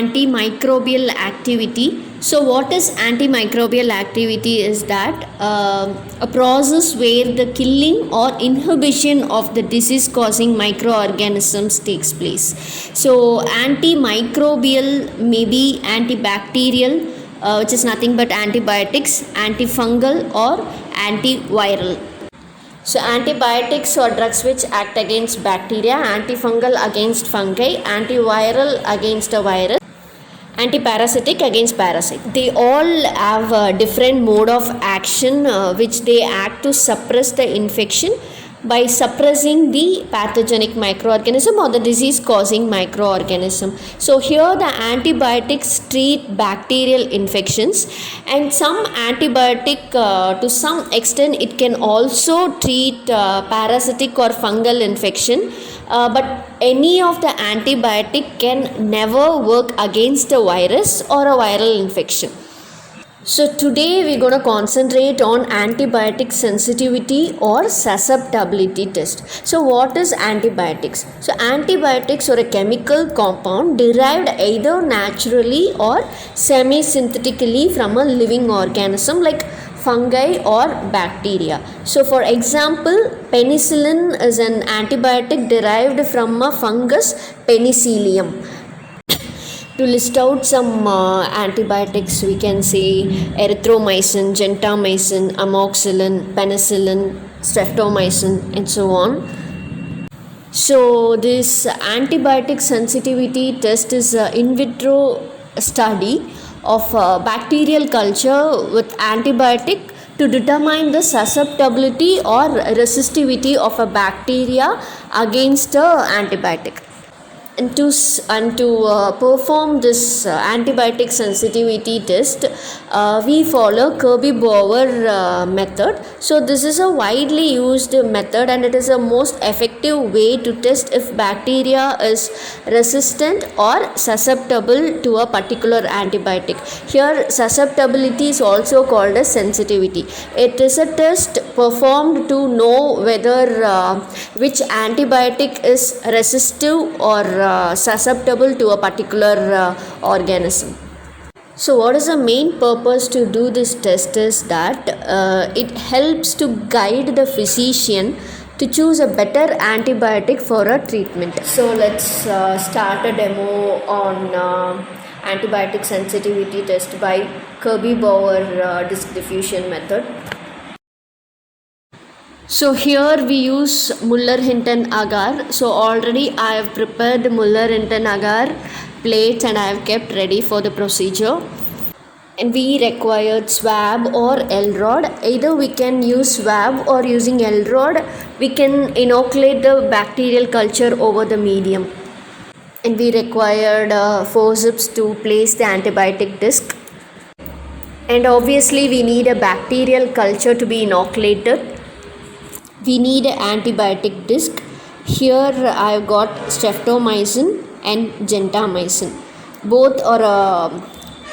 antimicrobial activity. So what is antimicrobial activity is that a process where the killing or inhibition of the disease causing microorganisms takes place. So antimicrobial may be antibacterial, which is nothing but antibiotics, antifungal or antiviral. So antibiotics are drugs which act against bacteria, antifungal against fungi, antiviral against a virus, antiparasitic against parasite. They all have a different mode of action which they act to suppress the infection by suppressing the pathogenic microorganism or the disease causing microorganism. So here the antibiotics treat bacterial infections, and some antibiotic to some extent it can also treat parasitic or fungal infection, but any of the antibiotic can never work against a virus or a viral infection. So today we're going to concentrate on antibiotic sensitivity or susceptibility test. So what is antibiotics? So antibiotics are a chemical compound derived either naturally or semi-synthetically from a living organism like fungi or bacteria. So for example, penicillin is an antibiotic derived from a fungus Penicillium. To list out some antibiotics, we can say erythromycin, gentamicin, amoxicillin, penicillin, streptomycin, and so on. So this antibiotic sensitivity test is an in vitro study of bacterial culture with antibiotic to determine the susceptibility or resistivity of a bacteria against a antibiotic. And to perform this antibiotic sensitivity test, we follow Kirby-Bauer method. So this is a widely used method, and it is a most effective way to test if bacteria is resistant or susceptible to a particular antibiotic. Here susceptibility is also called as sensitivity. It is a test performed to know whether which antibiotic is resistive or susceptible to a particular organism. So what is the main purpose to do this test is that it helps to guide the physician to choose a better antibiotic for a treatment. So let's start a demo on antibiotic sensitivity test by Kirby-Bauer disc diffusion method. So here we use Muller-Hinton agar. So already I have prepared Muller-Hinton agar plates and I have kept ready for the procedure. And we required swab or L-rod. Either we can use swab or using L-rod we can inoculate the bacterial culture over the medium. And we required forceps to place the antibiotic disc. And obviously we need a bacterial culture to be inoculated. We need an antibiotic disc. Here I have got streptomycin and gentamicin. Both are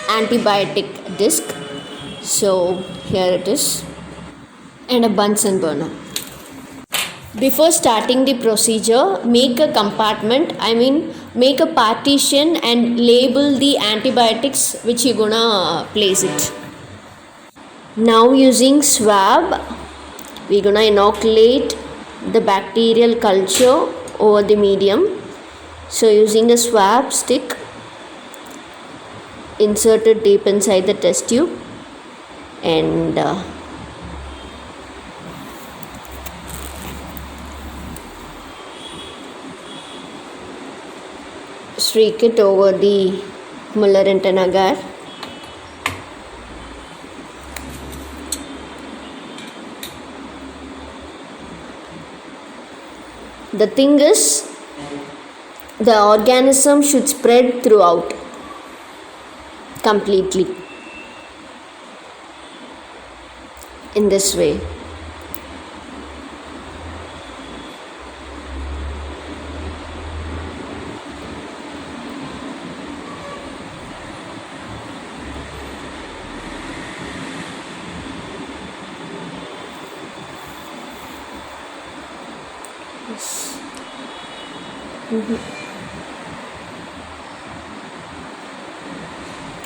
antibiotic disc. So here it is, and a Bunsen burner. Before starting the procedure, make a compartment, make a partition and label the antibiotics which you're gonna place it. Now using swab, we're gonna inoculate the bacterial culture over the medium. So using a swab stick, insert it deep inside the test tube and streak it over the Muller-Hinton agar. The thing is, the organism should spread throughout completely in this way.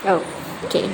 Oh, okay.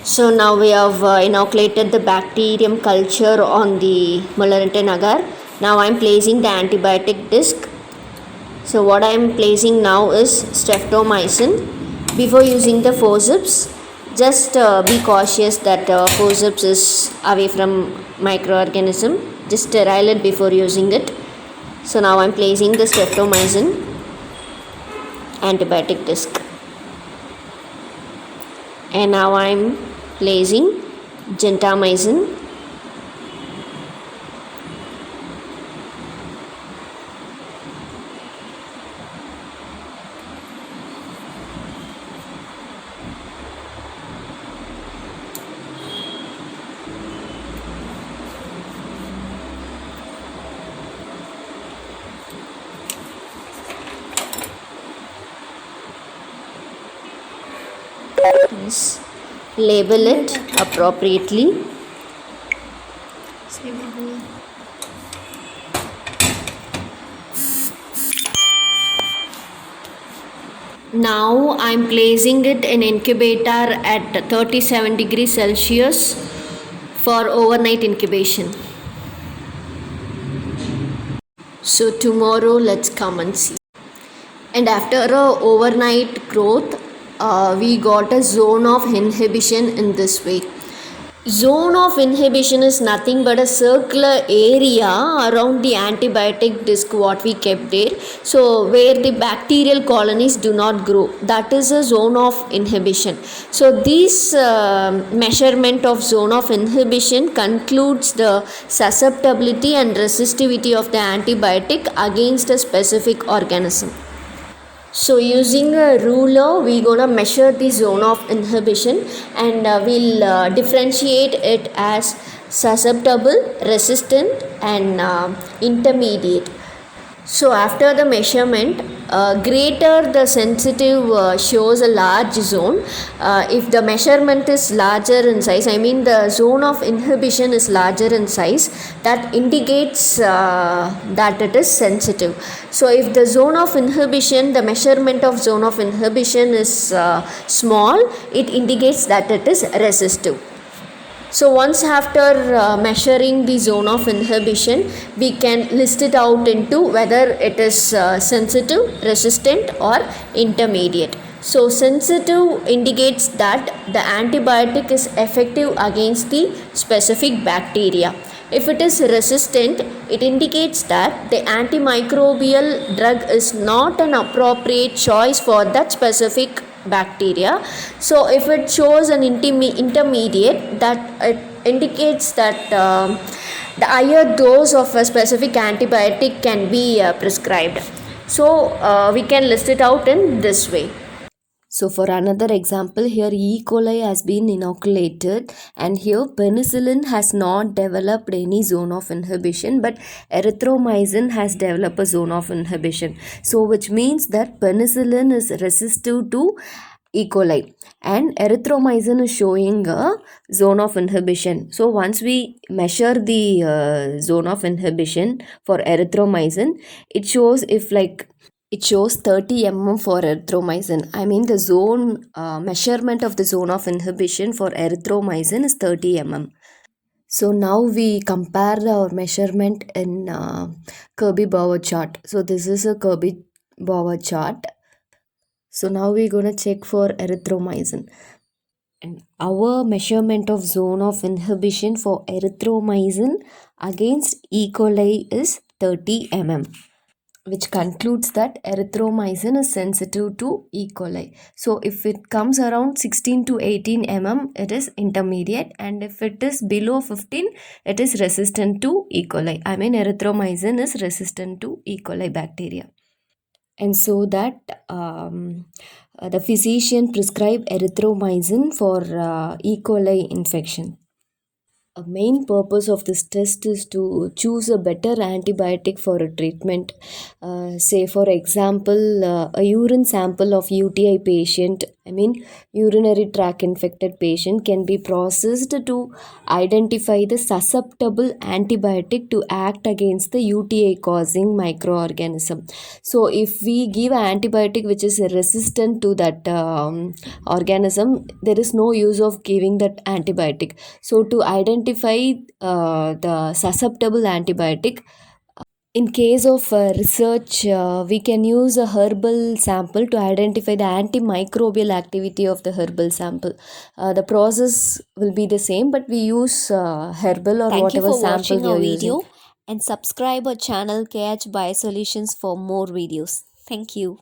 So now we have inoculated the bacterium culture on the Mullernatan agar. Now I am placing the antibiotic disc. So what I am placing now is streptomycin. Before using the forceps, just be cautious that forceps is away from microorganism. Just sterile it before using it. So now I am placing the streptomycin antibiotic disc, and now I am placing gentamicin. Yes. Label it appropriately. Now I am placing it in incubator at 37 degrees Celsius for overnight incubation. So tomorrow let's come and see. And after a overnight growth, we got a zone of inhibition in this way. Zone of inhibition is nothing but a circular area around the antibiotic disc what we kept there. So where the bacterial colonies do not grow, that is a zone of inhibition. So this measurement of zone of inhibition concludes the susceptibility and resistivity of the antibiotic against a specific organism. So using a ruler, we gonna measure the zone of inhibition, and we'll differentiate it as susceptible, resistant, and intermediate. So after the measurement, greater the sensitive shows a large zone. If the measurement is larger in size, I mean the zone of inhibition is larger in size, that indicates that it is sensitive. So if the zone of inhibition, the measurement of zone of inhibition is small, it indicates that it is resistive. So once after measuring the zone of inhibition, we can list it out into whether it is sensitive, resistant, or intermediate. So sensitive indicates that the antibiotic is effective against the specific bacteria. If it is resistant, it indicates that the antimicrobial drug is not an appropriate choice for that specific bacteria. So if it shows an intermediate, that it indicates that the higher dose of a specific antibiotic can be prescribed. So we can list it out in this way. So for another example, here E. coli has been inoculated, and here penicillin has not developed any zone of inhibition, but erythromycin has developed a zone of inhibition. So which means that penicillin is resistive to E. coli and erythromycin is showing a zone of inhibition. So once we measure the zone of inhibition for erythromycin, it shows if like It shows 30 for erythromycin. I mean, the zone measurement of the zone of inhibition for erythromycin is 30 So now we compare our measurement in Kirby-Bauer chart. So this is a Kirby-Bauer chart. So now we're going to check for erythromycin. And our measurement of zone of inhibition for erythromycin against E. coli is 30 which concludes that erythromycin is sensitive to E. coli. So if it comes around 16 to 18 it is intermediate, and if it is below 15, it is resistant to E. coli. I mean, erythromycin is resistant to E. coli bacteria. And so that the physician prescribe erythromycin for E. coli infection. A main purpose of this test is to choose a better antibiotic for a treatment. Say, for example, a urine sample of UTI patient, I mean urinary tract infected patient, can be processed to identify the susceptible antibiotic to act against the UTI causing microorganism. So if we give an antibiotic which is resistant to that organism, there is no use of giving that antibiotic. So to identify the susceptible antibiotic, in case of research, we can use a herbal sample to identify the antimicrobial activity of the herbal sample. The process will be the same, but we use herbal or Thank you whatever for sample watching we our are video using. and subscribe our channel KH Biosolutions for more videos. Thank you.